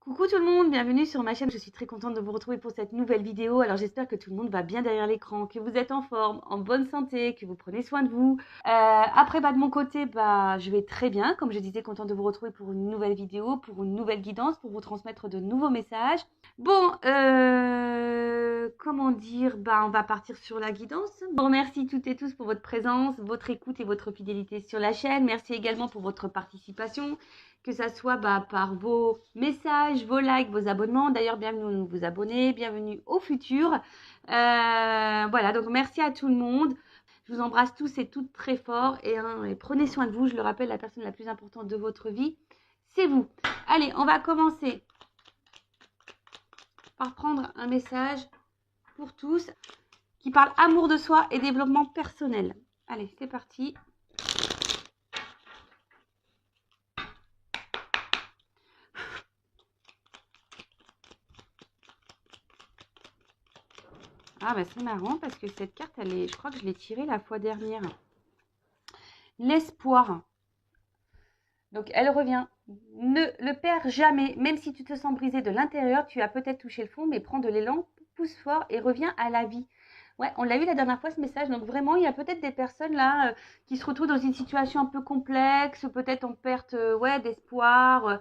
Coucou tout le monde, bienvenue sur ma chaîne. Je suis très contente de vous retrouver pour cette nouvelle vidéo. Alors j'espère que tout le monde va bien derrière l'écran, que vous êtes en forme, en bonne santé, que vous prenez soin de vous. Après, de mon côté, je vais très bien. Comme je disais, contente de vous retrouver pour une nouvelle vidéo, pour une nouvelle guidance, pour vous transmettre de nouveaux messages. Bon, comment dire, on va partir sur la guidance. Je vous remercie toutes et tous pour votre présence, votre écoute et votre fidélité sur la chaîne. Merci également pour votre participation, que ça soit par vos messages, vos likes, vos abonnements. D'ailleurs, bienvenue aux nouveaux abonnés, bienvenue au futur. Voilà, donc merci à tout le monde. Je vous embrasse tous et toutes très fort et prenez soin de vous. Je le rappelle, la personne la plus importante de votre vie, c'est vous. Allez, on va commencer par prendre un message pour tous qui parle amour de soi et développement personnel. Allez, c'est parti. Ah c'est marrant parce que cette carte, je crois que je l'ai tirée la fois dernière. L'espoir. Donc elle revient. Ne le perds jamais, même si tu te sens brisé de l'intérieur, tu as peut-être touché le fond, mais prends de l'élan, pousse fort et reviens à la vie. Ouais, on l'a eu la dernière fois ce message, donc vraiment il y a peut-être des personnes là qui se retrouvent dans une situation un peu complexe, peut-être en perte d'espoir,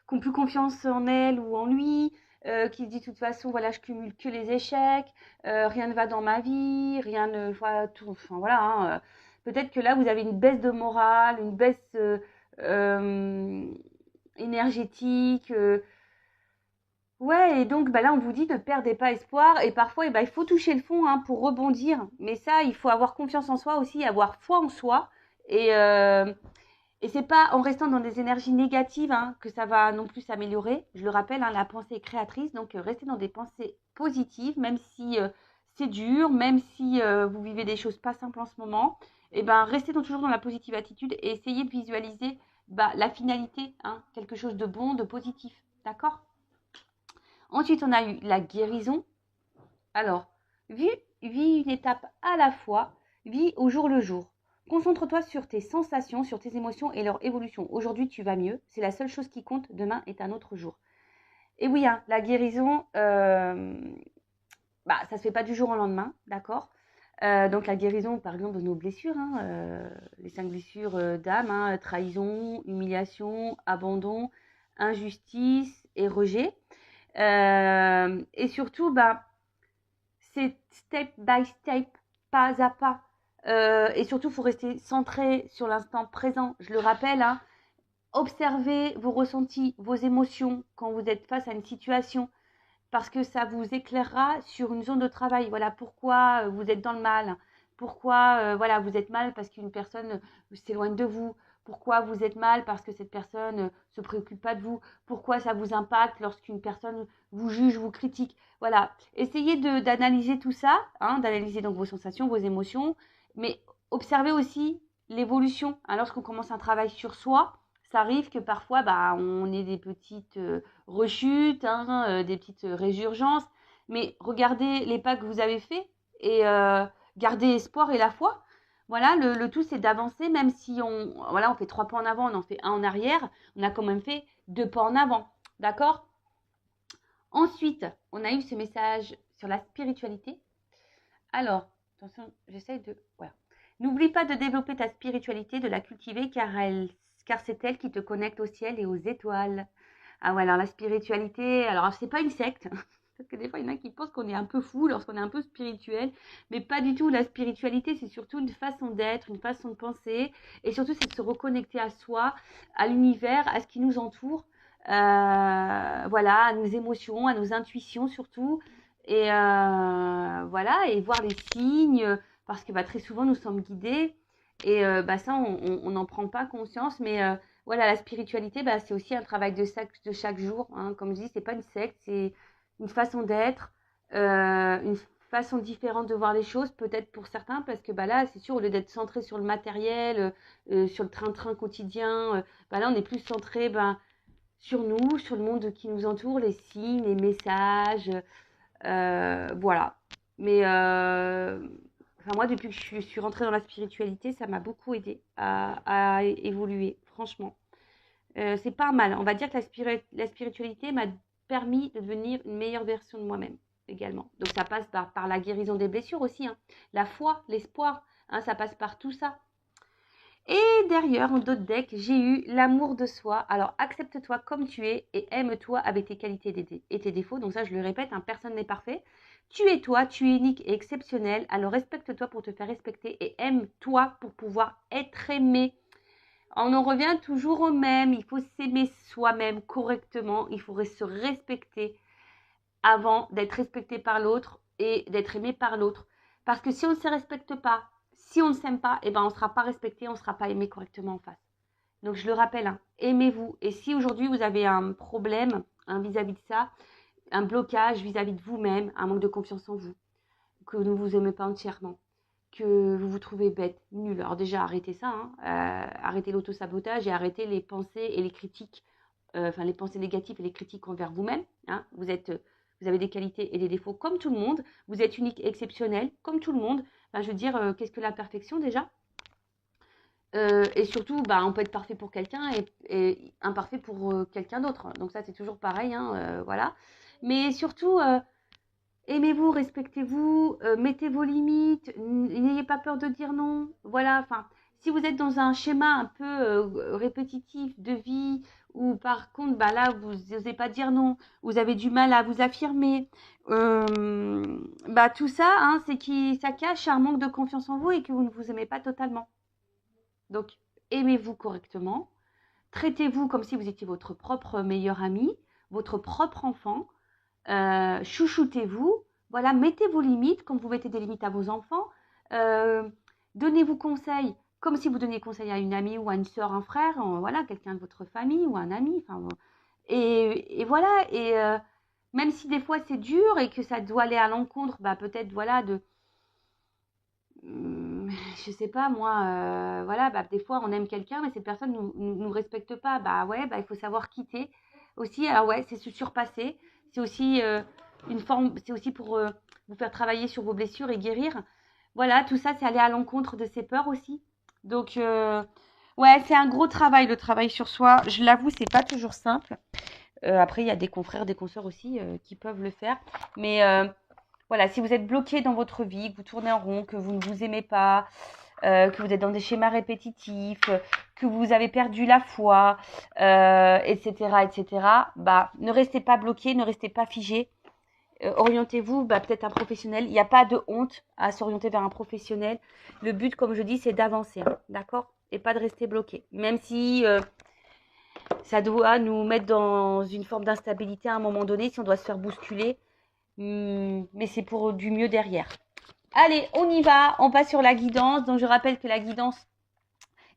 qui n'ont plus confiance en elles ou en lui, qui se dit de toute façon voilà je cumule que les échecs, rien ne va dans ma vie, rien ne voilà tout, enfin voilà. Peut-être que là vous avez une baisse de morale, une baisse énergétique. Ouais, et donc là, on vous dit ne perdez pas espoir. Et parfois, il faut toucher le fond pour rebondir. Mais ça, il faut avoir confiance en soi aussi, avoir foi en soi. Et, euh, et c'est pas en restant dans des énergies négatives que ça va non plus s'améliorer. Je le rappelle, la pensée est créatrice. Donc, restez dans des pensées positives, même si c'est dur, même si vous vivez des choses pas simples en ce moment. Et restez toujours dans la positive attitude et essayez de visualiser la finalité, quelque chose de bon, de positif. D'accord? Ensuite, on a eu la guérison. Alors, vis une étape à la fois, vis au jour le jour. Concentre-toi sur tes sensations, sur tes émotions et leur évolution. Aujourd'hui, tu vas mieux. C'est la seule chose qui compte. Demain est un autre jour. Et oui, la guérison, ça ne se fait pas du jour au lendemain, d'accord? Donc la guérison, par exemple, de nos blessures, les 5 blessures d'âme, trahison, humiliation, abandon, injustice et rejet. Et surtout, c'est step by step, pas à pas. Et surtout, il faut rester centré sur l'instant présent. Je le rappelle, observez vos ressentis, vos émotions quand vous êtes face à une situation, parce que ça vous éclairera sur une zone de travail. Voilà pourquoi vous êtes dans le mal. Pourquoi vous êtes mal parce qu'une personne s'éloigne de vous. Pourquoi vous êtes mal parce que cette personne ne se préoccupe pas de vous. Pourquoi ça vous impacte lorsqu'une personne vous juge, vous critique. Voilà, essayez d'analyser tout ça, d'analyser donc vos sensations, vos émotions, mais observez aussi l'évolution. Lorsqu'on commence un travail sur soi, ça arrive que parfois on ait des petites rechutes, des petites résurgences. Mais regardez les pas que vous avez faits et gardez espoir et la foi. Voilà, le tout c'est d'avancer, même si on fait 3 pas en avant, on en fait un en arrière, on a quand même fait 2 pas en avant. D'accord? Ensuite, on a eu ce message sur la spiritualité. Alors, attention, j'essaye de... Voilà. N'oublie pas de développer ta spiritualité, de la cultiver, car c'est elle qui te connecte au ciel et aux étoiles. Ah ouais, alors la spiritualité, alors c'est pas une secte, parce que des fois il y en a qui pensent qu'on est un peu fou lorsqu'on est un peu spirituel, mais pas du tout. La spiritualité, c'est surtout une façon d'être, une façon de penser, et surtout c'est de se reconnecter à soi, à l'univers, à ce qui nous entoure, à nos émotions, à nos intuitions surtout, et voilà, et voir les signes, parce que très souvent nous sommes guidés, et ça on n'en prend pas conscience, mais voilà, la spiritualité, c'est aussi un travail de chaque jour. Comme je dis, c'est pas une secte, c'est une façon d'être, une façon différente de voir les choses, peut-être pour certains, parce que là, c'est sûr, au lieu d'être centré sur le matériel, sur le train-train quotidien, là, on est plus centré sur nous, sur le monde qui nous entoure, les signes, les messages, voilà. Mais moi, depuis que je suis rentrée dans la spiritualité, ça m'a beaucoup aidé à évoluer, franchement. c'est pas mal. On va dire que la spiritualité m'a permis de devenir une meilleure version de moi-même également. Donc ça passe par la guérison des blessures aussi, hein. La foi, l'espoir, hein, ça passe par tout ça. Et derrière, en d'autres decks, j'ai eu l'amour de soi. Alors, accepte-toi comme tu es et aime-toi avec tes qualités et tes défauts. Donc ça, je le répète, hein, personne n'est parfait. Tu es toi, tu es unique et exceptionnel. Alors, respecte-toi pour te faire respecter et aime-toi pour pouvoir être aimé. On en revient toujours au même. Il faut s'aimer soi-même correctement. Il faudrait se respecter avant d'être respecté par l'autre et d'être aimé par l'autre. Parce que si on ne se respecte pas, si on ne s'aime pas, eh ben on ne sera pas respecté, on ne sera pas aimé correctement en face. Donc je le rappelle, hein, aimez-vous. Et si aujourd'hui vous avez un problème vis-à-vis de ça, un blocage vis-à-vis de vous-même, un manque de confiance en vous, que vous ne vous aimez pas entièrement, que vous vous trouvez bête, nul. Alors déjà, arrêtez ça, hein, arrêtez l'auto-sabotage et arrêtez les pensées et les critiques, enfin les pensées négatives et les critiques envers vous-même. Hein. Vous avez des qualités et des défauts comme tout le monde. Vous êtes unique et exceptionnel comme tout le monde. Enfin, je veux dire, qu'est-ce que la perfection déjà? Et surtout, on peut être parfait pour quelqu'un et imparfait pour quelqu'un d'autre. Donc ça, c'est toujours pareil, hein, voilà. Mais surtout, aimez-vous, respectez-vous, mettez vos limites, n'ayez pas peur de dire non. Voilà, enfin, si vous êtes dans un schéma un peu répétitif de vie, ou par contre, là, vous n'osez pas dire non, vous avez du mal à vous affirmer, tout ça, hein, c'est que ça cache un manque de confiance en vous et que vous ne vous aimez pas totalement. Donc, aimez-vous correctement, traitez-vous comme si vous étiez votre propre meilleur ami, votre propre enfant, chouchoutez-vous, voilà, mettez vos limites comme vous mettez des limites à vos enfants, donnez-vous conseil comme si vous donniez conseil à une amie ou à une soeur, un frère, voilà, quelqu'un de votre famille ou un ami, enfin, et voilà, et même si des fois c'est dur et que ça doit aller à l'encontre, peut-être, voilà, je sais pas moi, voilà, des fois on aime quelqu'un mais cette personne nous respecte pas, ouais, il faut savoir quitter aussi. Alors ouais, c'est se surpasser, c'est aussi une forme, c'est aussi pour vous faire travailler sur vos blessures et guérir. Voilà, tout ça c'est aller à l'encontre de ses peurs aussi. Donc ouais, c'est un gros travail, le travail sur soi, je l'avoue, c'est pas toujours simple. Après il y a des confrères, des consoeurs aussi qui peuvent le faire, mais voilà, si vous êtes bloqué dans votre vie, que vous tournez en rond, que vous ne vous aimez pas, que vous êtes dans des schémas répétitifs, que vous avez perdu la foi, etc., ne restez pas bloqué, ne restez pas figé. Orientez-vous, peut-être un professionnel. Il n'y a pas de honte à s'orienter vers un professionnel. Le but, comme je dis, c'est d'avancer, hein, d'accord? Et pas de rester bloqué. Même si ça doit nous mettre dans une forme d'instabilité à un moment donné, si on doit se faire bousculer. Mais c'est pour du mieux derrière. Allez, on y va, on passe sur la guidance. Donc je rappelle que la guidance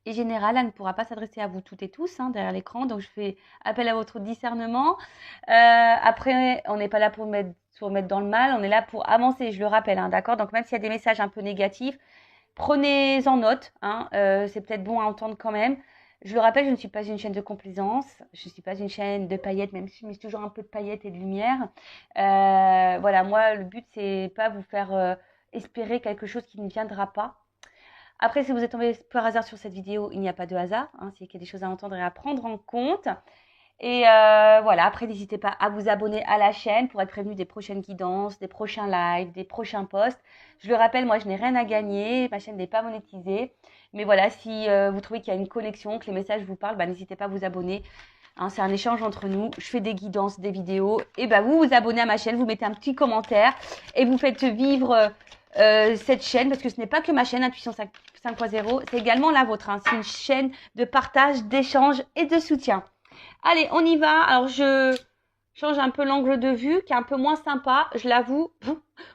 est générale, elle ne pourra pas s'adresser à vous toutes et tous derrière l'écran. Donc je fais appel à votre discernement. Après, on n'est pas là pour mettre dans le mal, on est là pour avancer, je le rappelle, d'accord? Donc même s'il y a des messages un peu négatifs, prenez-en note, c'est peut-être bon à entendre quand même. Je le rappelle, je ne suis pas une chaîne de complaisance, je ne suis pas une chaîne de paillettes, même si je mets toujours un peu de paillettes et de lumière. Voilà, moi, le but, c'est pas vous faire espérer quelque chose qui ne viendra pas. Après, si vous êtes tombé par hasard sur cette vidéo, il n'y a pas de hasard, c'est qu'il y a des choses à entendre et à prendre en compte. Et voilà, après, n'hésitez pas à vous abonner à la chaîne pour être prévenu des prochaines guidances, des prochains lives, des prochains posts. Je le rappelle, moi, je n'ai rien à gagner, ma chaîne n'est pas monétisée. Mais voilà, si vous trouvez qu'il y a une connexion, que les messages vous parlent, n'hésitez pas à vous abonner. C'est un échange entre nous. Je fais des guidances, des vidéos. Et vous vous abonnez à ma chaîne, vous mettez un petit commentaire et vous faites vivre cette chaîne, parce que ce n'est pas que ma chaîne Intuition 5.0, c'est également la vôtre. C'est une chaîne de partage, d'échange et de soutien. Allez, on y va. Alors, je change un peu l'angle de vue, qui est un peu moins sympa, je l'avoue.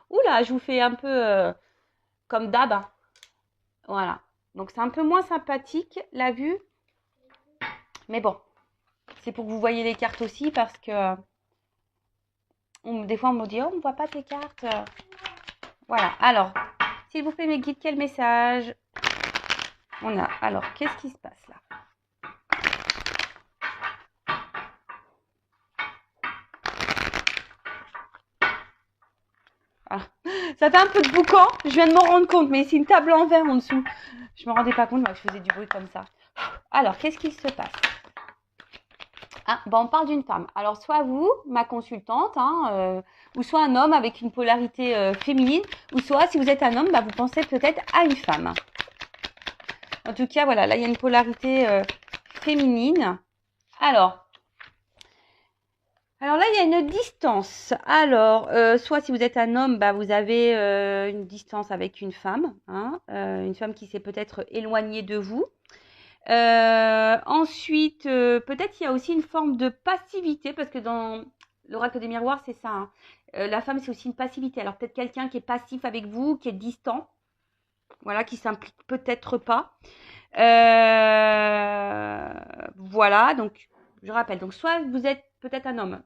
Oula, je vous fais un peu comme d'hab. Voilà. Donc, c'est un peu moins sympathique, la vue. Mais bon, c'est pour que vous voyez les cartes aussi, parce que des fois, on me dit « Oh, on ne voit pas tes cartes. » Voilà. Alors, s'il vous plaît, mes guides, quel message on a? Alors, qu'est-ce qui se passe là? Alors, ça fait un peu de boucan, je viens de m'en rendre compte, mais c'est une table en verre en dessous. Je me rendais pas compte, moi, je faisais du bruit comme ça. Alors, qu'est-ce qui se passe? Ah, bah, on parle d'une femme. Alors, soit vous, ma consultante, hein, ou soit un homme avec une polarité féminine, ou soit, si vous êtes un homme, bah, vous pensez peut-être à une femme. En tout cas, voilà, là, il y a une polarité féminine. Alors là, il y a une distance. Alors, soit si vous êtes un homme, bah, vous avez une distance avec une femme, hein, une femme qui s'est peut-être éloignée de vous. Ensuite, peut-être il y a aussi une forme de passivité, parce que dans l'oracle des miroirs, c'est ça, hein. La femme, c'est aussi une passivité. Alors, peut-être quelqu'un qui est passif avec vous, qui est distant, voilà, qui s'implique peut-être pas. Voilà, donc je rappelle. Donc, soit vous êtes peut-être un homme,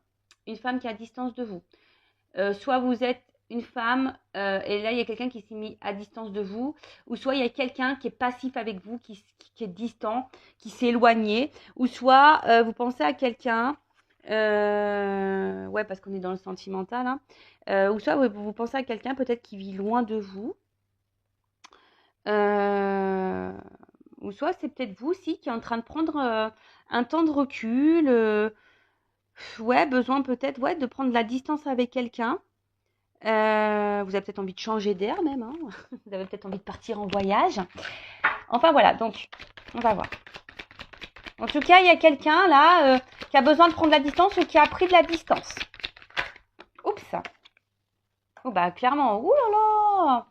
une femme qui est à distance de vous. Soit vous êtes une femme et là il y a quelqu'un qui s'est mis à distance de vous, ou soit il y a quelqu'un qui est passif avec vous, qui est distant, qui s'est éloigné, ou soit vous pensez à quelqu'un, ouais parce qu'on est dans le sentimental, hein, ou soit vous pensez à quelqu'un peut-être qui vit loin de vous, euh, ou soit c'est peut-être vous aussi qui est en train de prendre un temps de recul, ouais besoin peut-être ouais de prendre de la distance avec quelqu'un. Vous avez peut-être envie de changer d'air même, hein. Vous avez peut-être envie de partir en voyage. Enfin voilà, donc on va voir. En tout cas, il y a quelqu'un là qui a besoin de prendre la distance ou qui a pris de la distance. Oups. Oh bah clairement, ouh là là.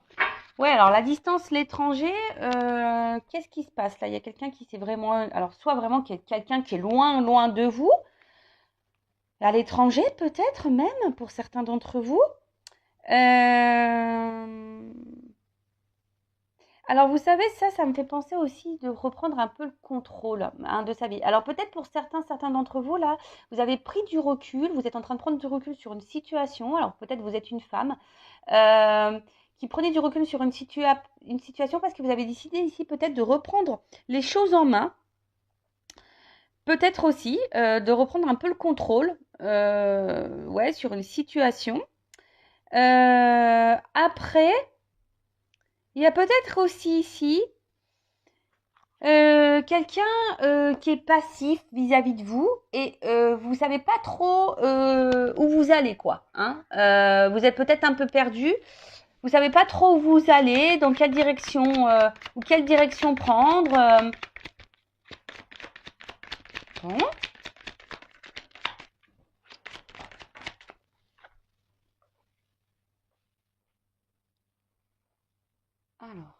Ouais, alors la distance, l'étranger, qu'est-ce qui se passe là? Il y a quelqu'un qui s'est vraiment... Alors soit vraiment quelqu'un qui est loin, loin de vous, à l'étranger peut-être même pour certains d'entre vous. Alors vous savez, ça me fait penser aussi de reprendre un peu le contrôle, hein, de sa vie. Alors peut-être pour certains d'entre vous, là, vous avez pris du recul, vous êtes en train de prendre du recul sur une situation. Alors peut-être vous êtes une femme euh, qui prenait du recul sur une situation parce que vous avez décidé ici peut-être de reprendre les choses en main. Peut-être aussi de reprendre un peu le contrôle ouais, sur une situation. Après, il y a peut-être aussi ici quelqu'un qui est passif vis-à-vis de vous et vous savez pas trop où vous allez quoi, hein. Vous êtes peut-être un peu perdu, vous savez pas trop où vous allez, dans quelle direction ou quelle direction prendre. Bon. Alors.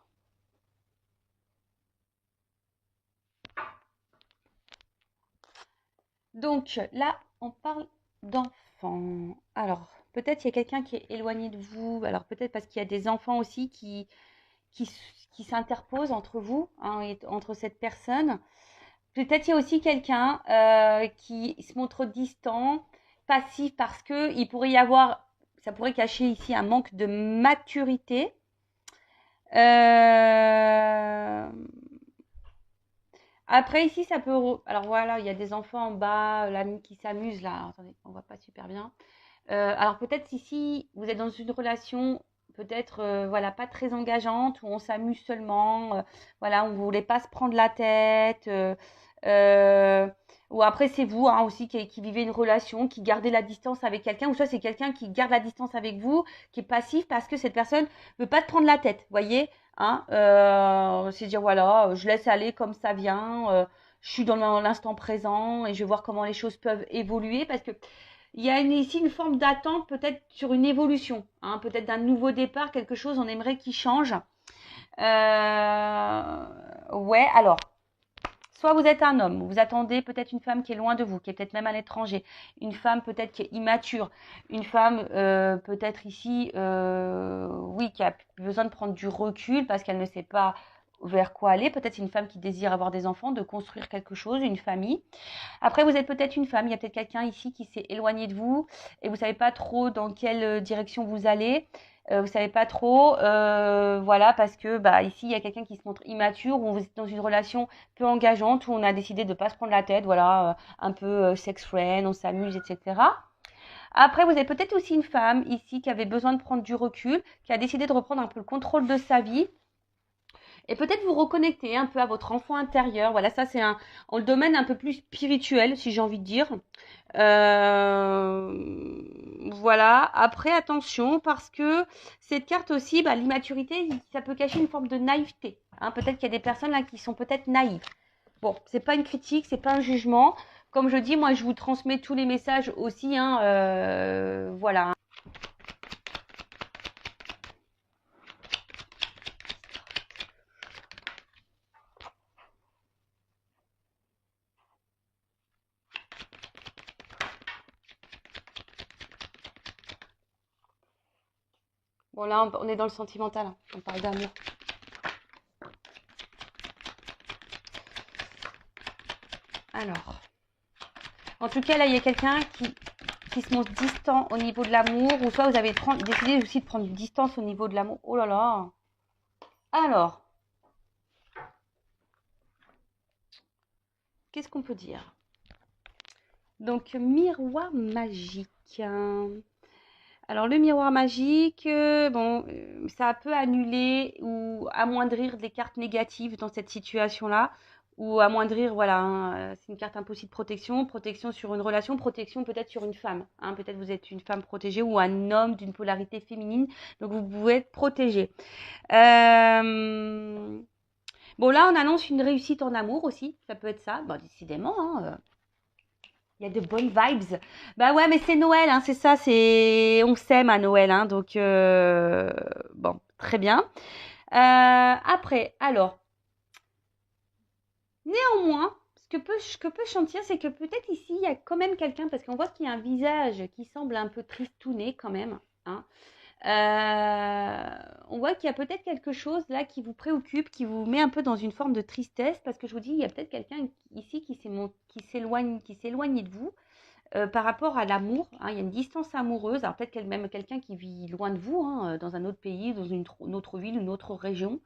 Donc là, on parle d'enfants. Alors, peut-être il y a quelqu'un qui est éloigné de vous. Alors peut-être parce qu'il y a des enfants aussi qui, qui s'interposent entre vous, hein, et entre cette personne. Peut-être il y a aussi quelqu'un qui se montre distant, passif, parce que il pourrait y avoir, ça pourrait cacher ici un manque de maturité. Après ici, ça peut... Alors voilà, il y a des enfants en bas, l'ami qui s'amuse là. Alors, attendez, on voit pas super bien. Alors peut-être ici, vous êtes dans une relation peut-être voilà pas très engageante où on s'amuse seulement, voilà, on ne voulait pas se prendre la tête. Ou après c'est vous hein, aussi qui vivez une relation, qui gardez la distance avec quelqu'un, ou soit c'est quelqu'un qui garde la distance avec vous, qui est passif parce que cette personne ne veut pas te prendre la tête, voyez, hein, c'est dire voilà, je laisse aller comme ça vient, je suis dans l'instant présent et je vais voir comment les choses peuvent évoluer parce que il y a ici une forme d'attente peut-être sur une évolution, hein, peut-être d'un nouveau départ, quelque chose on aimerait qu'il change. Ouais, alors, soit vous êtes un homme, vous attendez peut-être une femme qui est loin de vous, qui est peut-être même à l'étranger, une femme peut-être qui est immature, une femme peut-être ici, oui, qui a besoin de prendre du recul parce qu'elle ne sait pas vers quoi aller. Peut-être une femme qui désire avoir des enfants, de construire quelque chose, une famille. Après, vous êtes peut-être une femme, il y a peut-être quelqu'un ici qui s'est éloigné de vous et vous ne savez pas trop dans quelle direction vous allez. Vous savez pas trop, voilà, parce que bah ici il y a quelqu'un qui se montre immature, ou vous êtes dans une relation peu engageante, où on a décidé de ne pas se prendre la tête, voilà, un peu sex friend, on s'amuse, etc. Après, vous êtes peut-être aussi une femme ici qui avait besoin de prendre du recul, qui a décidé de reprendre un peu le contrôle de sa vie Et peut-être vous reconnecter un peu à votre enfant intérieur. Voilà, ça c'est en le domaine un peu plus spirituel, si j'ai envie de dire. Voilà. Après, attention, parce que cette carte aussi, bah, l'immaturité, ça peut cacher une forme de naïveté. Hein. Peut-être qu'il y a des personnes là qui sont peut-être naïves. Bon, c'est pas une critique, c'est pas un jugement. Comme je dis, moi, je vous transmets tous les messages aussi. Hein, voilà. Bon, là, on est dans le sentimental. Hein. On parle d'amour. Alors, en tout cas, là, il y a quelqu'un qui se montre distant au niveau de l'amour, ou soit vous avez décidé aussi de prendre une distance au niveau de l'amour. Oh là là. Alors, qu'est-ce qu'on peut dire? Donc, miroir magique. Alors, le miroir magique, bon, ça peut annuler ou amoindrir des cartes négatives dans cette situation-là. Ou amoindrir, voilà, hein, c'est une carte impossible de protection, protection sur une relation, protection peut-être sur une femme. Hein, peut-être vous êtes une femme protégée ou un homme d'une polarité féminine, donc vous pouvez être protégé. Bon, là, on annonce une réussite en amour aussi, ça peut être ça. Bon, décidément, hein, il y a de bonnes vibes. Bah ouais, mais c'est Noël, hein, c'est ça, on s'aime à Noël, hein, donc bon, très bien. Après, alors, néanmoins, ce que peut sentir, c'est que peut-être ici, il y a quand même quelqu'un, parce qu'on voit qu'il y a un visage qui semble un peu tristouné quand même, hein. On voit qu'il y a peut-être quelque chose là qui vous préoccupe, qui vous met un peu dans une forme de tristesse, parce que je vous dis, il y a peut-être quelqu'un ici qui s'éloigne de vous par rapport à l'amour. Hein, il y a une distance amoureuse, alors peut-être même quelqu'un qui vit loin de vous, hein, dans un autre pays, dans une autre ville, une autre région.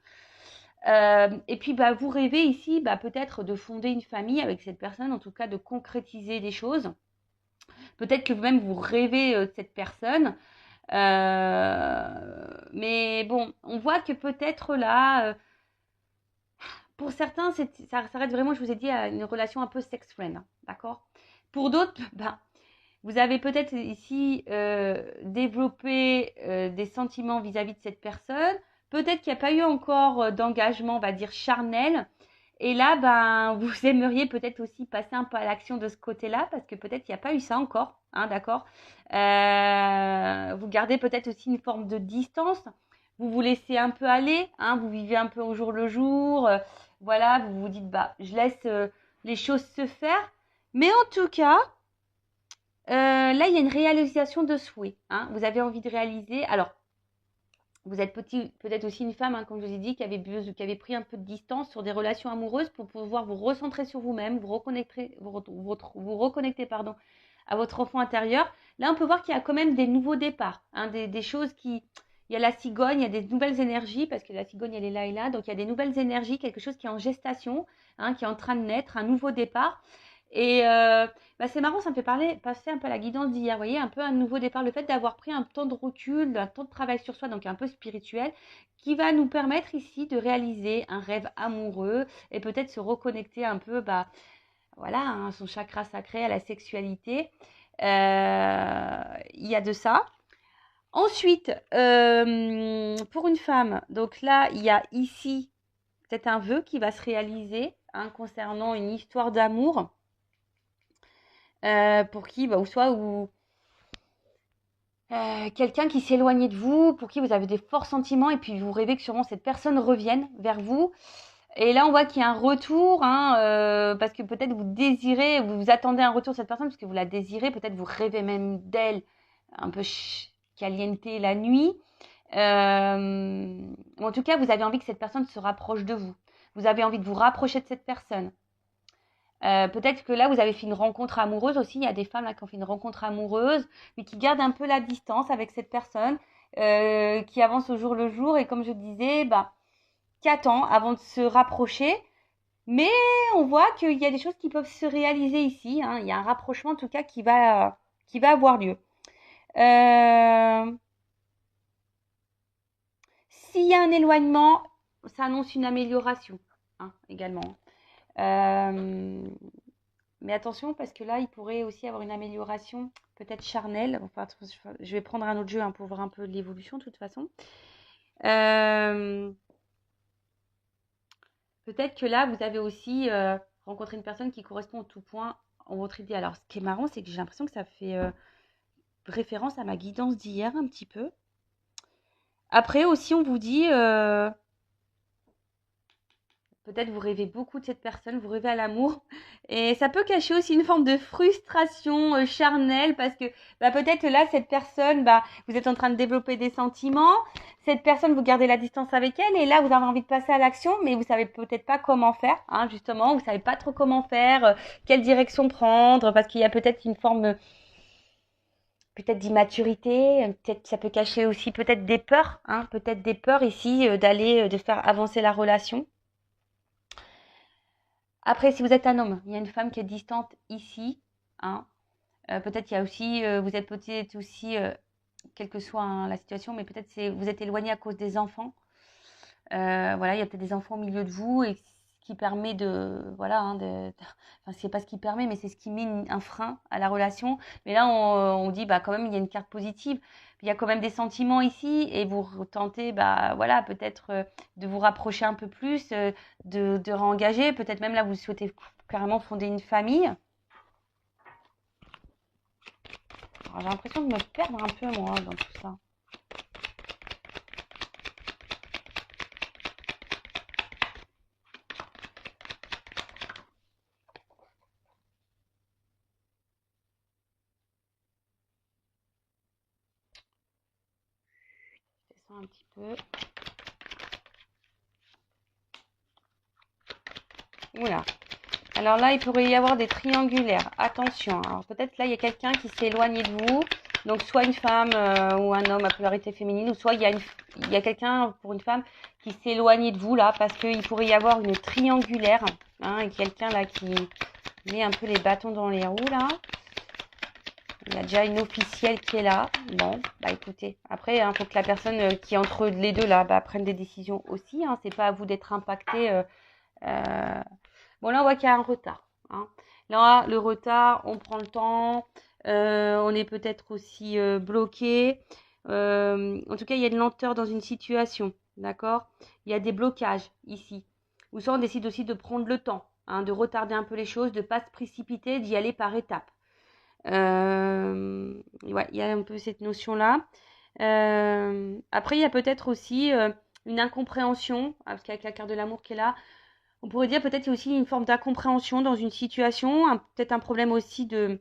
Et puis, bah, vous rêvez ici, bah, peut-être de fonder une famille avec cette personne, en tout cas de concrétiser des choses. Peut-être que même vous rêvez de cette personne. Mais bon, on voit que peut-être là, pour certains, ça s'arrête vraiment, je vous ai dit, à une relation un peu sex-friend, hein, d'accord? Pour d'autres, ben, vous avez peut-être ici développé des sentiments vis-à-vis de cette personne. Peut-être qu'il n'y a pas eu encore d'engagement, on va dire, charnel. Et là, ben, vous aimeriez peut-être aussi passer un peu à l'action de ce côté-là, parce que peut-être qu'il n'y a pas eu ça encore, hein, d'accord? Vous gardez peut-être aussi une forme de distance. Vous vous laissez un peu aller, hein, vous vivez un peu au jour le jour. Voilà, vous vous dites, bah, je laisse les choses se faire. Mais en tout cas, là, il y a une réalisation de souhait. Hein. Vous avez envie de réaliser. Alors, vous êtes peut-être aussi une femme, hein, comme je vous ai dit, qui avait pris un peu de distance sur des relations amoureuses pour pouvoir vous recentrer sur vous-même, vous reconnecter pardon, à votre enfant intérieur. Là, on peut voir qu'il y a quand même des nouveaux départs, hein, des choses qui... Il y a la cigogne, il y a des nouvelles énergies, parce que la cigogne, elle est là et là. Donc, il y a des nouvelles énergies, quelque chose qui est en gestation, hein, qui est en train de naître, un nouveau départ. Et bah, c'est marrant, ça me fait passer un peu à la guidance d'hier, vous voyez, un peu un nouveau départ, le fait d'avoir pris un temps de recul, un temps de travail sur soi, donc un peu spirituel, qui va nous permettre ici de réaliser un rêve amoureux et peut-être se reconnecter un peu, bah, voilà, hein, son chakra sacré, à la sexualité. Il y a de ça. Ensuite, pour une femme, donc là, il y a ici peut-être un vœu qui va se réaliser, hein, concernant une histoire d'amour. Pour qui, bah, ou soit quelqu'un qui s'éloignait de vous, pour qui vous avez des forts sentiments, et puis vous rêvez que sûrement cette personne revienne vers vous. Et là, on voit qu'il y a un retour, hein, parce que peut-être vous désirez, vous attendez un retour de cette personne, parce que vous la désirez, peut-être vous rêvez même d'elle, un peu caliente la nuit. En tout cas, vous avez envie que cette personne se rapproche de vous. Vous avez envie de vous rapprocher de cette personne. Peut-être que là, vous avez fait une rencontre amoureuse aussi. Il y a des femmes là qui ont fait une rencontre amoureuse, mais qui gardent un peu la distance avec cette personne, qui avance au jour le jour. Et comme je disais, bah, qui attend avant de se rapprocher. Mais on voit qu'il y a des choses qui peuvent se réaliser ici. Hein. Il y a un rapprochement en tout cas qui va avoir lieu. S'il y a un éloignement, ça annonce une amélioration, hein, également. Mais attention, parce que là, il pourrait aussi avoir une amélioration peut-être charnelle. Enfin, je vais prendre un autre jeu, hein, pour voir un peu l'évolution de toute façon. Peut-être que là, vous avez aussi rencontré une personne qui correspond en tout point en votre idée. Alors, ce qui est marrant, c'est que j'ai l'impression que ça fait référence à ma guidance d'hier un petit peu. Après aussi, on vous dit, peut-être vous rêvez beaucoup de cette personne, vous rêvez à l'amour. Et ça peut cacher aussi une forme de frustration charnelle parce que peut-être là, cette personne, vous êtes en train de développer des sentiments. Cette personne, vous gardez la distance avec elle et là, vous avez envie de passer à l'action, mais vous savez peut-être pas comment faire, hein, justement. Vous savez pas trop comment faire, quelle direction prendre parce qu'il y a peut-être une forme peut-être d'immaturité, peut-être ça peut cacher aussi peut-être des peurs, hein, peut-être des peurs ici de faire avancer la relation. Après, si vous êtes un homme, il y a une femme qui est distante ici, hein. Peut-être il y a aussi, vous êtes peut-être aussi, quelle que soit, hein, la situation, mais peut-être vous êtes éloigné à cause des enfants. Voilà, il y a peut-être des enfants au milieu de vous et ce qui permet voilà, hein, enfin, c'est pas ce qui permet, mais c'est ce qui met un frein à la relation. Mais là, on dit, quand même, il y a une carte positive. Il y a quand même des sentiments ici et vous tentez, voilà, peut-être de vous rapprocher un peu plus, de réengager. Peut-être même là, vous souhaitez carrément fonder une famille. Alors, j'ai l'impression de me perdre un peu, moi, dans tout ça. Je descends un petit peu. Oula. Alors là, il pourrait y avoir des triangulaires. Attention. Alors peut-être là, il y a quelqu'un qui s'est éloigné de vous. Donc soit une femme ou un homme à polarité féminine, ou soit il y a quelqu'un pour une femme qui s'est éloigné de vous là, parce qu'il pourrait y avoir une triangulaire. Hein, et quelqu'un là qui met un peu les bâtons dans les roues là. Il y a déjà une officielle qui est là. Bon, écoutez. Après, il faut que la personne qui est entre les deux là prenne des décisions aussi. Hein. C'est pas à vous d'être impacté. Bon, là, on voit qu'il y a un retard. Hein. Là, le retard, on prend le temps. On est peut-être aussi bloqué. En tout cas, il y a une lenteur dans une situation. D'accord? Il y a des blocages ici. Ou soit on décide aussi de prendre le temps, hein, de retarder un peu les choses, de ne pas se précipiter, d'y aller par étapes. Ouais, il y a un peu cette notion-là. Après, il y a peut-être aussi une incompréhension, parce qu'avec la carte de l'amour qui est là, on pourrait dire peut-être qu'il y a aussi une forme d'incompréhension dans une situation, peut-être un problème aussi de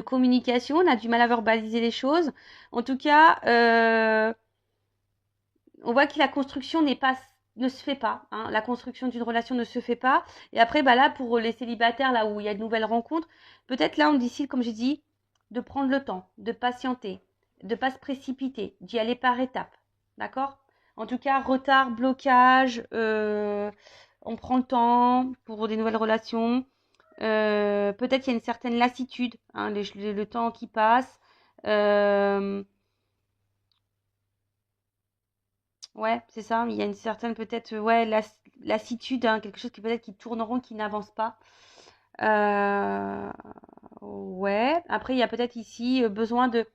communication, on a du mal à verbaliser les choses. En tout cas, on voit que la construction ne se fait pas. Hein. La construction d'une relation ne se fait pas. Et après, là, pour les célibataires, là où il y a de nouvelles rencontres, peut-être là, on décide, comme j'ai dit, de prendre le temps, de patienter, de ne pas se précipiter, d'y aller par étapes. D'accord? En tout cas, retard, blocage, on prend le temps pour des nouvelles relations. Peut-être qu'il y a une certaine lassitude, hein, le temps qui passe. Ouais, c'est ça. Il y a une certaine peut-être lassitude, hein, quelque chose qui peut-être qui tourne en rond, qui n'avance pas. Euh, ouais. Après, il y a peut-être ici besoin de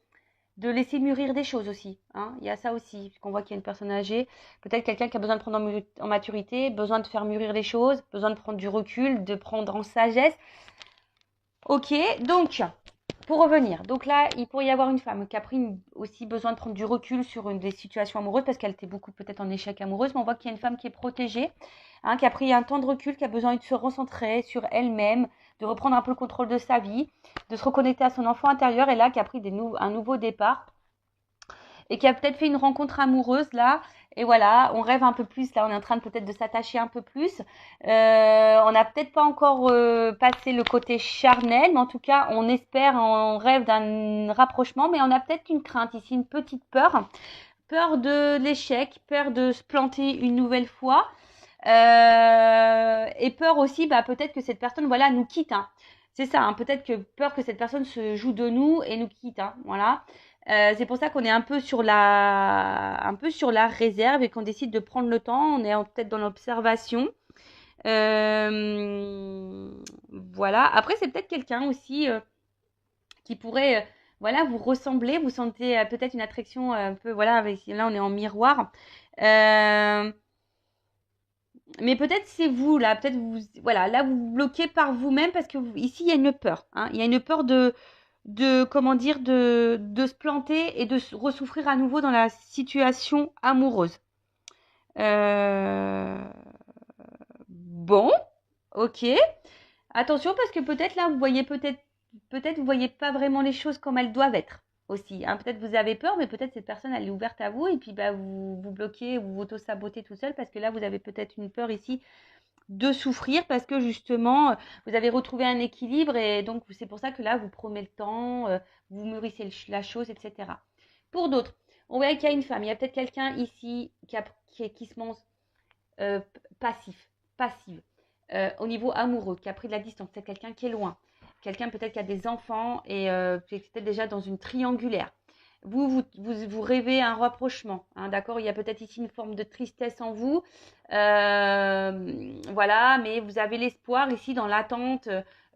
laisser mûrir des choses aussi. Hein. Il y a ça aussi, puisqu'on voit qu'il y a une personne âgée. Peut-être quelqu'un qui a besoin de prendre en maturité, besoin de faire mûrir les choses, besoin de prendre du recul, de prendre en sagesse. Ok, donc, pour revenir, donc là, il pourrait y avoir une femme qui a pris aussi besoin de prendre du recul sur des situations amoureuses parce qu'elle était beaucoup peut-être en échec amoureuse, mais on voit qu'il y a une femme qui est protégée, hein, qui a pris un temps de recul, qui a besoin de se recentrer sur elle-même, de reprendre un peu le contrôle de sa vie, de se reconnecter à son enfant intérieur et là, qui a pris un nouveau départ et qui a peut-être fait une rencontre amoureuse là. Et voilà, on rêve un peu plus. Là, on est en train peut-être de s'attacher un peu plus. On n'a peut-être pas encore passé le côté charnel, mais en tout cas, on espère, on rêve d'un rapprochement, mais on a peut-être une crainte ici, une petite peur. Peur de l'échec, peur de se planter une nouvelle fois. Et peur aussi, peut-être que cette personne, voilà, nous quitte. Hein. C'est ça, hein, peut-être que peur que cette personne se joue de nous et nous quitte. Hein, voilà. C'est pour ça qu'on est un peu sur la réserve et qu'on décide de prendre le temps. On est peut-être dans l'observation. Voilà. Après, c'est peut-être quelqu'un aussi qui pourrait, voilà, vous ressembler. Vous sentez peut-être une attraction un peu, voilà, là on est en miroir. Mais peut-être c'est vous là, peut-être vous, voilà, là vous vous bloquez par vous-même parce que ici il y a une peur, hein. Il y a une peur comment dire, de se planter et de ressouffrir à nouveau dans la situation amoureuse. Euh, Bon, ok. Attention parce que peut-être là vous voyez peut-être vous voyez pas vraiment les choses comme elles doivent être aussi, hein. Peut-être vous avez peur, mais peut-être cette personne elle est ouverte à vous et puis bah vous vous bloquez, vous auto-sabotez tout seul parce que là vous avez peut-être une peur ici de souffrir parce que justement vous avez retrouvé un équilibre et donc c'est pour ça que là vous prenez le temps, vous mûrissez la chose, etc. Pour d'autres, on voit qu'il y a une femme, il y a peut-être quelqu'un ici qui se montre passive, au niveau amoureux, qui a pris de la distance, c'est quelqu'un qui est loin, quelqu'un peut-être qui a des enfants et qui est peut-être déjà dans une triangulaire. Vous rêvez un rapprochement, hein, d'accord? Il y a peut-être ici une forme de tristesse en vous, voilà, mais vous avez l'espoir ici dans l'attente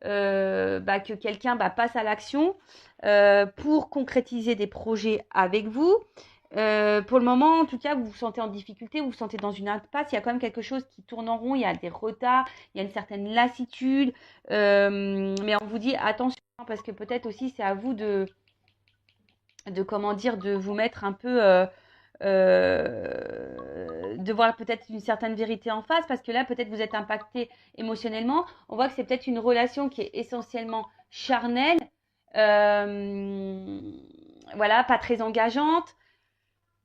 que quelqu'un passe à l'action pour concrétiser des projets avec vous. Pour le moment, en tout cas, vous vous sentez en difficulté, vous vous sentez dans une impasse, il y a quand même quelque chose qui tourne en rond, il y a des retards, il y a une certaine lassitude, mais on vous dit attention, parce que peut-être aussi c'est à vous comment dire, de vous mettre un peu, de voir peut-être une certaine vérité en face, parce que là, peut-être vous êtes impacté émotionnellement. On voit que c'est peut-être une relation qui est essentiellement charnelle, euh, voilà, pas très engageante.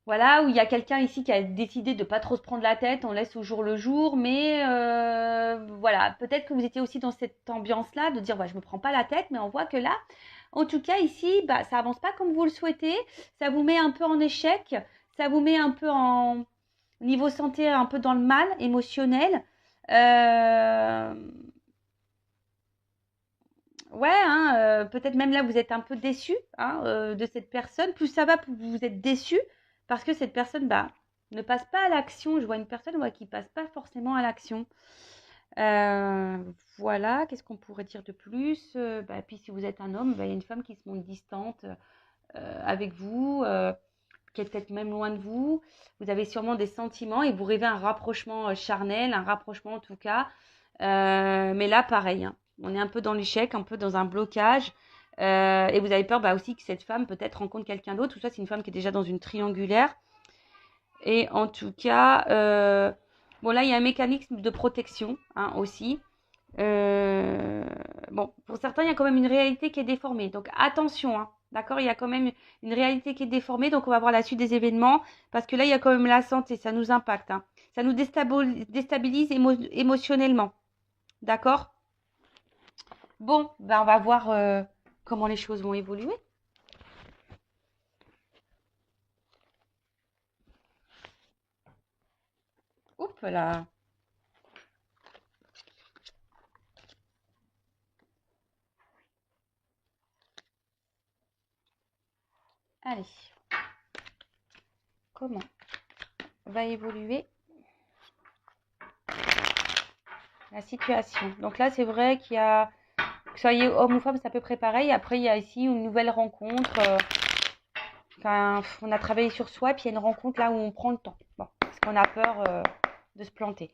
Voilà, où il y a quelqu'un ici qui a décidé de pas trop se prendre la tête, on laisse au jour le jour, mais voilà, peut-être que vous étiez aussi dans cette ambiance-là, de dire, ouais, je me prends pas la tête, mais on voit que là, en tout cas ici, ça avance pas comme vous le souhaitez, ça vous met un peu en échec, ça vous met un peu en niveau santé, un peu dans le mal émotionnel. Euh, Ouais, hein, peut-être même là, vous êtes un peu déçu, hein, de cette personne. Plus ça va, plus vous êtes déçu parce que cette personne ne passe pas à l'action. Je vois une personne qui ne passe pas forcément à l'action. Euh, voilà, qu'est-ce qu'on pourrait dire de plus? Puis si vous êtes un homme, il y a une femme qui se montre distante avec vous, qui est peut-être même loin de vous. Vous avez sûrement des sentiments et vous rêvez un rapprochement charnel, un rapprochement en tout cas. Mais là, pareil, hein, on est un peu dans l'échec, un peu dans un blocage. Et vous avez peur aussi que cette femme peut-être rencontre quelqu'un d'autre. Ou soit c'est une femme qui est déjà dans une triangulaire. Et en tout cas, bon là, il y a un mécanisme de protection, hein, aussi. Euh, bon, pour certains, il y a quand même une réalité qui est déformée. Donc attention, hein, d'accord? Il y a quand même une réalité qui est déformée. Donc on va voir la suite des événements. Parce que là, il y a quand même la santé, ça nous impacte, hein. Ça nous déstabilise émotionnellement. D'accord? Bon, on va voir comment les choses vont évoluer. Oups là. Allez, comment va évoluer la situation? Donc là, c'est vrai qu'il y a, que soyez homme ou femme, c'est à peu près pareil. Après, il y a ici une nouvelle rencontre. On a travaillé sur soi, puis il y a une rencontre là où on prend le temps. Bon, parce qu'on a peur de se planter.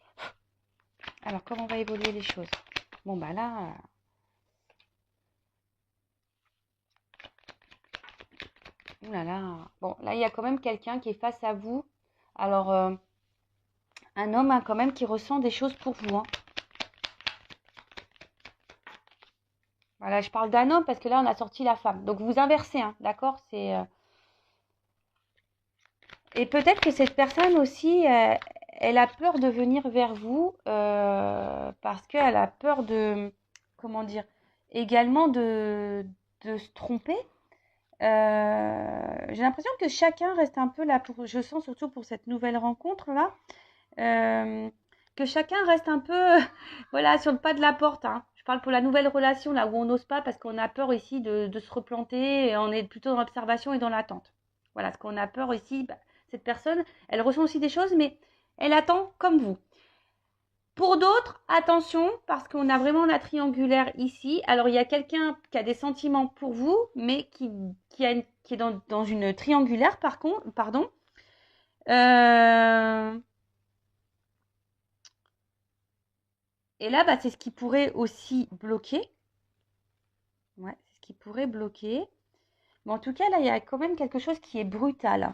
Alors, comment va évoluer les choses? Bon, là, ouh là là. Bon, là, il y a quand même quelqu'un qui est face à vous. Alors, un homme, hein, quand même qui ressent des choses pour vous, hein. Voilà, je parle d'un homme parce que là, on a sorti la femme. Donc, vous inversez, hein, d'accord? Et peut-être que cette personne aussi, elle a peur de venir vers vous parce qu'elle a peur comment dire, également de se tromper. J'ai l'impression que chacun reste un peu là je sens surtout pour cette nouvelle rencontre là, que chacun reste un peu, voilà, sur le pas de la porte, hein. Je parle pour la nouvelle relation, là où on n'ose pas parce qu'on a peur ici de se replanter et on est plutôt dans l'observation et dans l'attente. Voilà, ce qu'on a peur ici, bah, cette personne, elle ressent aussi des choses, mais elle attend comme vous. Pour d'autres, attention, parce qu'on a vraiment la triangulaire ici. Alors, il y a quelqu'un qui a des sentiments pour vous, mais qui est dans une triangulaire, pardon. Et là, bah, c'est ce qui pourrait aussi bloquer. Ouais, c'est ce qui pourrait bloquer. Mais en tout cas, là, il y a quand même quelque chose qui est brutal.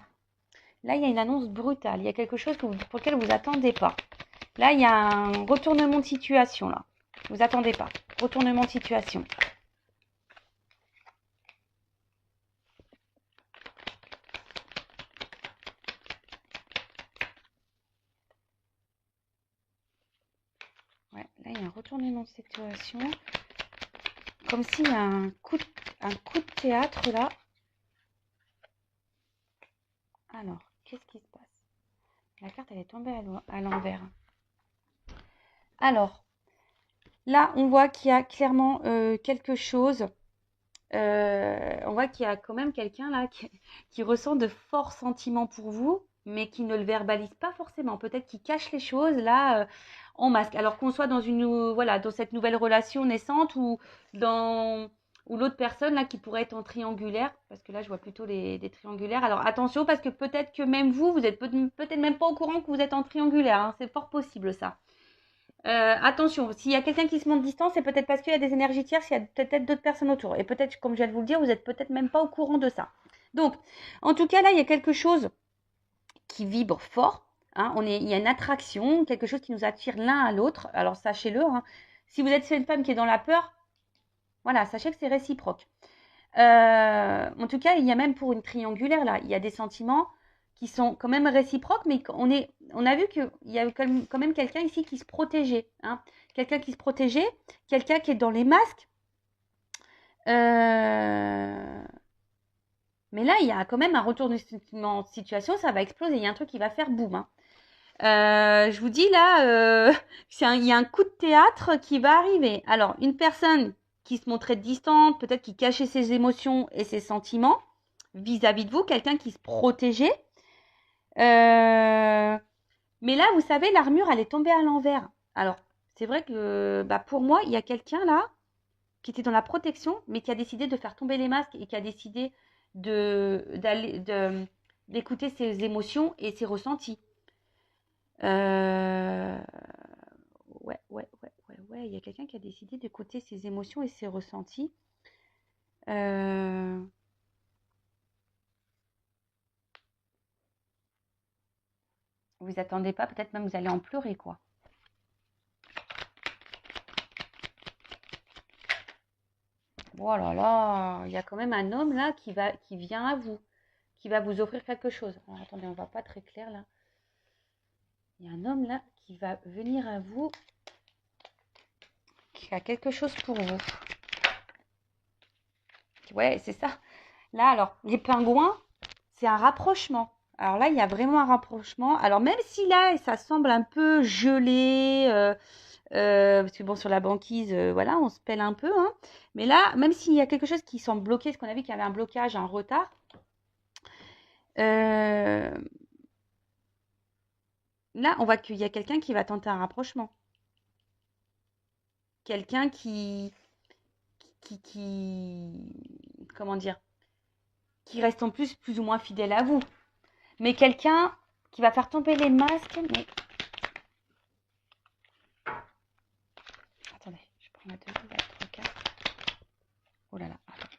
Là, il y a une annonce brutale. Il y a quelque chose pour lequel vous attendez pas. Là, il y a un retournement de situation, là. Vous attendez pas. Retournement de situation. Ouais, là, il y a un retournement de situation. Comme s'il y a un coup de théâtre, là. Alors, qu'est-ce qui se passe? La carte, elle est tombée à l'envers. Alors, là, on voit qu'il y a clairement quelque chose. On voit qu'il y a quand même quelqu'un là qui ressent de forts sentiments pour vous, mais qui ne le verbalise pas forcément. Peut-être qu'il cache les choses là en masque. Alors qu'on soit dans dans cette nouvelle relation naissante ou l'autre personne là qui pourrait être en triangulaire, parce que là je vois plutôt des triangulaires. Alors attention parce que peut-être que même vous êtes peut-être même pas au courant que vous êtes en triangulaire. Hein. C'est fort possible ça. Attention, s'il y a quelqu'un qui se montre distant, c'est peut-être parce qu'il y a des énergies tierces, il y a peut-être d'autres personnes autour. Et peut-être, comme je viens de vous le dire, vous n'êtes peut-être même pas au courant de ça. Donc, en tout cas, là, il y a quelque chose qui vibre fort. Hein, il y a une attraction, quelque chose qui nous attire l'un à l'autre. Alors, sachez-le, hein, si vous êtes cette femme qui est dans la peur, voilà, sachez que c'est réciproque. En tout cas, il y a même pour une triangulaire, là, il y a des sentiments qui sont quand même réciproques, mais on a vu qu'il y a quand même quelqu'un ici qui se protégeait. Hein. Quelqu'un qui se protégeait, quelqu'un qui est dans les masques. Mais là, il y a quand même un retournement de situation, ça va exploser, il y a un truc qui va faire boum. Hein. Je vous dis là, il y a un coup de théâtre qui va arriver. Alors, une personne qui se montrait distante, peut-être qui cachait ses émotions et ses sentiments vis-à-vis de vous, quelqu'un qui se protégeait. Mais là, vous savez, l'armure, elle est tombée à l'envers. Alors, c'est vrai que pour moi, il y a quelqu'un là qui était dans la protection, mais qui a décidé de faire tomber les masques et qui a décidé d'écouter ses émotions et ses ressentis. Ouais. Il y a quelqu'un qui a décidé d'écouter ses émotions et ses ressentis. Vous attendez pas, peut-être même vous allez en pleurer, quoi. Oh là là, il y a quand même un homme là qui vient à vous, qui va vous offrir quelque chose. Alors, attendez, on ne voit pas très clair là. Il y a un homme là qui va venir à vous, qui a quelque chose pour vous. Ouais, c'est ça. Là, alors, les pingouins, c'est un rapprochement. Alors là, il y a vraiment un rapprochement. Alors même si là, ça semble un peu gelé, parce que bon, sur la banquise, voilà, on se pèle un peu. Hein. Mais là, même s'il y a quelque chose qui semble bloqué, parce qu'on a vu qu'il y avait un blocage, un retard, là, on voit qu'il y a quelqu'un qui va tenter un rapprochement. Quelqu'un qui comment dire, qui reste en plus ou moins fidèle à vous. Mais quelqu'un qui va faire tomber les masques. Mais attendez, je prends la deuxième, la 3, 4. Oh là là, attends.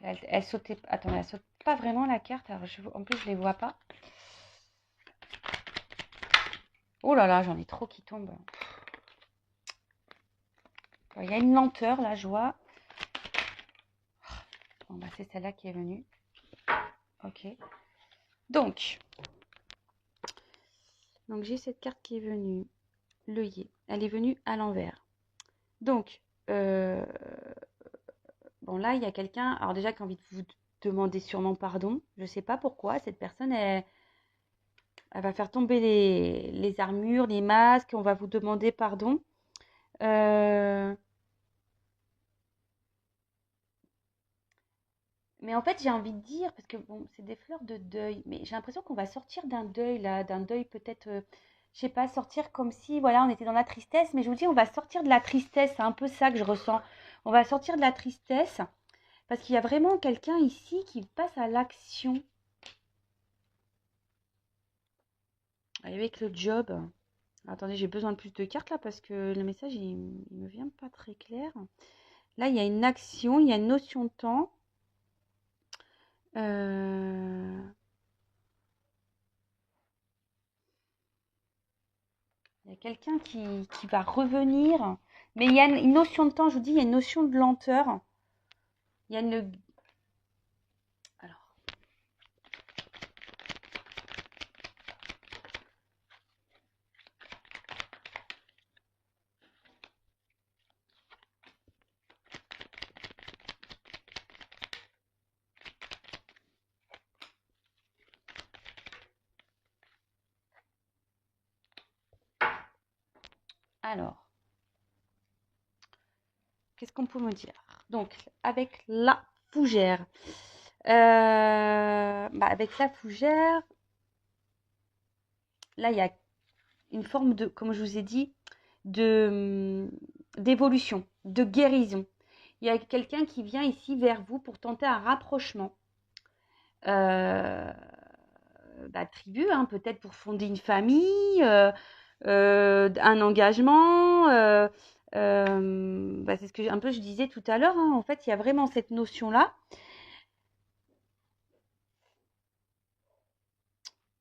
Elle sautait. Attendez, elle saute pas vraiment la carte. Alors en plus, je les vois pas. Oh là là, j'en ai trop qui tombent. Il y a une lenteur là, je vois. Bon, bah, c'est celle-là qui est venue. Ok. Donc j'ai cette carte qui est venue. L'œillet. Elle est venue à l'envers. Donc, bon là, il y a quelqu'un, alors déjà qui a envie demander sûrement pardon. Je ne sais pas pourquoi. Cette personne, elle va faire tomber les armures, les masques. On va vous demander pardon. Mais en fait, j'ai envie de dire, parce que bon, c'est des fleurs de deuil, mais j'ai l'impression qu'on va sortir d'un deuil là, d'un deuil peut-être, je sais pas, sortir comme si, voilà, on était dans la tristesse, mais je vous dis, on va sortir de la tristesse, c'est un peu ça que je ressens. On va sortir de la tristesse, parce qu'il y a vraiment quelqu'un ici qui passe à l'action. Avec le job. Attendez, j'ai besoin de plus de cartes là, parce que le message, il me vient pas très clair. Là, il y a une action, il y a une notion de temps. Il y a quelqu'un qui va revenir. Mais il y a une notion de temps, je vous dis, il y a une notion de lenteur. Il y a une... Alors. Alors. Qu'est-ce qu'on peut me dire? Donc, avec la fougère. Avec la fougère, là, il y a une forme de, comme je vous ai dit, d'évolution, de guérison. Il y a quelqu'un qui vient ici vers vous pour tenter un rapprochement. Tribu, hein, peut-être pour fonder une famille, un engagement. C'est ce que un peu je disais tout à l'heure. Hein. En fait, il y a vraiment cette notion-là.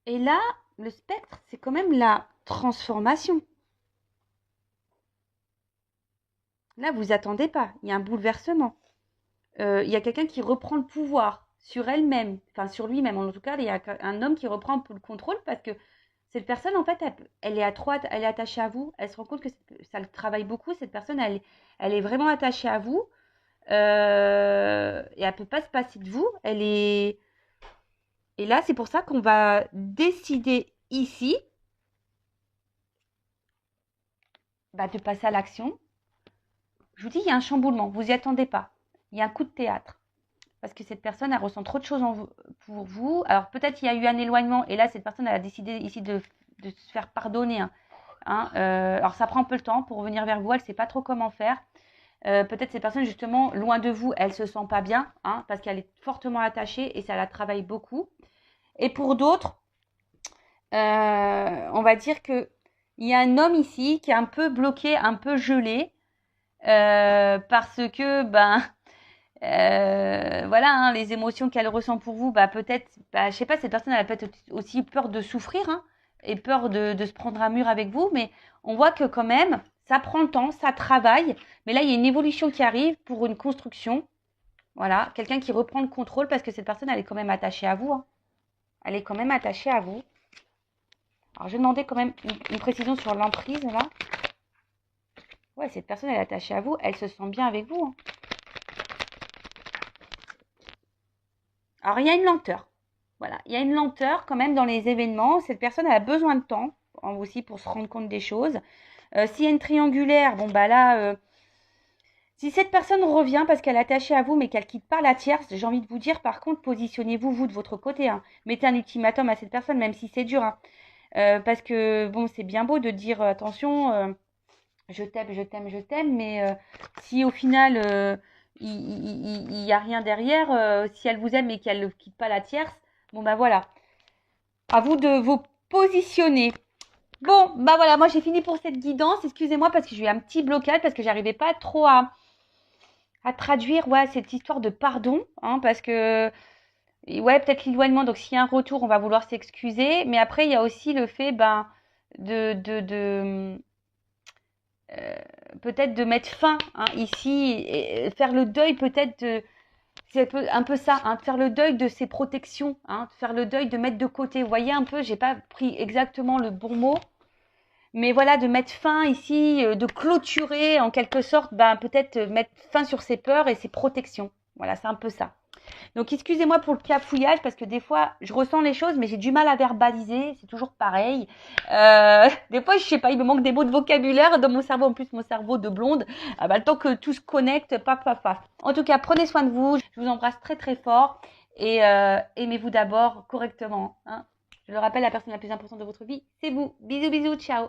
Et là, le spectre, c'est quand même la transformation. Là, vous attendez pas. Il y a un bouleversement. Il y a quelqu'un qui reprend le pouvoir sur elle-même, enfin sur lui-même. En tout cas, il y a un homme qui reprend un peu le contrôle parce que cette personne, en fait, elle est attachée à vous. Elle se rend compte que ça le travaille beaucoup. Cette personne, elle est vraiment attachée à vous. Et elle ne peut pas se passer de vous. Et là, c'est pour ça qu'on va décider ici de passer à l'action. Je vous dis, il y a un chamboulement. Vous n'y attendez pas. Il y a un coup de théâtre. Parce que cette personne, elle ressent trop de choses pour vous. Alors, peut-être il y a eu un éloignement. Et là, cette personne, elle a décidé ici de se faire pardonner. Alors, ça prend un peu le temps pour revenir vers vous. Elle ne sait pas trop comment faire. Peut-être cette personne, justement, loin de vous, elle ne se sent pas bien. Parce qu'elle est fortement attachée et ça la travaille beaucoup. Et pour d'autres, on va dire qu'il y a un homme ici qui est un peu bloqué, un peu gelé. Parce que, voilà, hein, les émotions qu'elle ressent pour vous, peut-être, je sais pas, cette personne, elle a peut-être aussi peur de souffrir, hein, et peur de se prendre un mur avec vous, mais on voit que quand même, ça prend le temps, ça travaille, mais là, il y a une évolution qui arrive pour une construction. Voilà, quelqu'un qui reprend le contrôle parce que cette personne, elle est quand même attachée à vous. Hein. Elle est quand même attachée à vous. Alors, je vais demander quand même une précision sur l'emprise, là. Ouais, cette personne, elle est attachée à vous, elle se sent bien avec vous. Hein. Alors, il y a une lenteur. Voilà, il y a une lenteur quand même dans les événements. Cette personne, elle a besoin de temps aussi pour se rendre compte des choses. S'il y a une triangulaire, si cette personne revient parce qu'elle est attachée à vous mais qu'elle quitte pas la tierce, j'ai envie de vous dire, par contre, positionnez-vous, vous, de votre côté. Hein. Mettez un ultimatum à cette personne, même si c'est dur. Hein. Parce que, bon, c'est bien beau de dire, attention, je t'aime, je t'aime, je t'aime, mais si au final, il n'y a rien derrière, si elle vous aime et qu'elle ne quitte pas la tierce, voilà. À vous de vous positionner. Bon, voilà, moi j'ai fini pour cette guidance. Excusez-moi parce que j'ai eu un petit blocage, parce que j'arrivais pas trop à traduire cette histoire de pardon, hein, parce que peut-être l'éloignement, donc s'il y a un retour, on va vouloir s'excuser, mais après il y a aussi le fait de peut-être de mettre fin ici, et faire le deuil peut-être c'est un peu ça, hein, de faire le deuil de ses protections, hein, de faire le deuil de mettre de côté. Vous voyez un peu, j'ai pas pris exactement le bon mot, mais voilà, de mettre fin ici, de clôturer en quelque sorte, peut-être mettre fin sur ses peurs et ses protections. Voilà, c'est un peu ça. Donc, excusez-moi pour le cafouillage parce que des fois, je ressens les choses, mais j'ai du mal à verbaliser. C'est toujours pareil. Des fois, je sais pas, il me manque des mots de vocabulaire dans mon cerveau. En plus, mon cerveau de blonde, le temps que tout se connecte, paf, paf, paf. En tout cas, prenez soin de vous. Je vous embrasse très, très fort. Et aimez-vous d'abord correctement. Hein. Je le rappelle, la personne la plus importante de votre vie, c'est vous. Bisous, bisous, ciao.